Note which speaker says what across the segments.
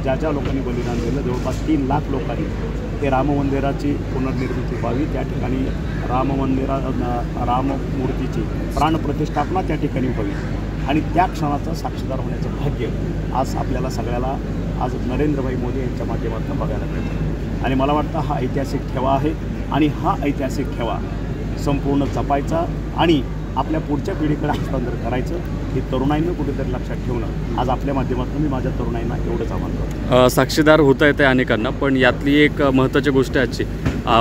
Speaker 1: ज्या ज्या लोकांनी बलिदान दिलं, जवळपास 3 लाख लोकांनी ते राम मंदिराची पुनर्निर्मिती व्हावी, त्या ठिकाणी राममूर्तीची प्राणप्रतिष्ठापना त्या ठिकाणी व्हावी आणि त्या क्षणाचं साक्षीदार होण्याचं भाग्य आज आपल्याला सगळ्याला आज नरेंद्रभाई मोदी यांच्या माध्यमातून बघायला मिळतं आणि मला वाटतं हा ऐतिहासिक ठेवा आहे आणि हा ऐतिहासिक ठेवा संपूर्ण जपायचा आणि आपल्या पुढच्या पिढीकडे हस्तांतर करायचं हे तरुणाईनं कुठेतरी लक्षात ठेवणं आज आपल्या माध्यमातून मी माझ्या तरुणाईंना एवढंच आवाहन करतो.
Speaker 2: साक्षीदार होता येते अनेकांना, पण यातली एक महत्त्वाची गोष्ट आजची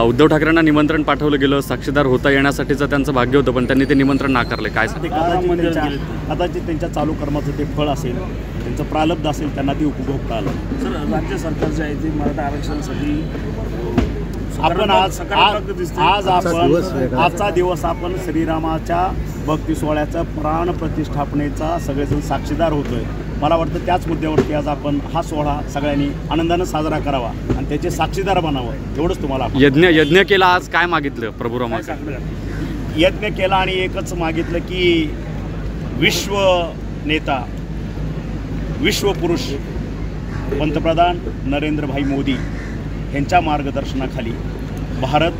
Speaker 2: उद्धव ठाकरेंना निमंत्रण पाठवलं गेलं, साक्षीदार होता येण्यासाठीचं त्यांचं भाग्य होतं, पण त्यांनी ते निमंत्रण नाकारले. काय
Speaker 1: कदाचित त्यांच्या चालू कर्माचं ते फळ असेल, त्यांचं प्रारब्ध असेल, त्यांना ते उपभोगता आलं.
Speaker 3: सर, राज्य सरकार जे आहे ते मराठा आरक्षणासाठी
Speaker 1: आपण आजचा दिवस आपण श्रीरामाच्या भक्ती सोहळ्याचा प्राण प्रतिष्ठापनेचा सगळेजण साक्षीदार होतोय. मला वाटतं त्याच मुद्द्यावरती आज आपण हा सोहळा सगळ्यांनी आनंदानं साजरा करावा आणि त्याचे साक्षीदार बनावं एवढंच तुम्हाला.
Speaker 2: यज्ञ केला, आज काय मागितलं प्रभुरामाचं?
Speaker 1: यज्ञ केला आणि एकच मागितलं की विश्व नेता, विश्वपुरुष पंतप्रधान नरेंद्रभाई मोदी यांच्या मार्गदर्शनाखाली भारत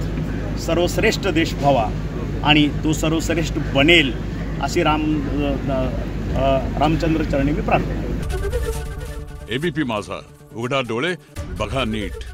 Speaker 1: सर्वश्रेष्ठ देश व्हावा आणि तो सर्वश्रेष्ठ बनेल अशी रामचंद्र चरणी मी प्रार्थना.
Speaker 4: एबीपी माझा, उघडा डोळे बघा नीट.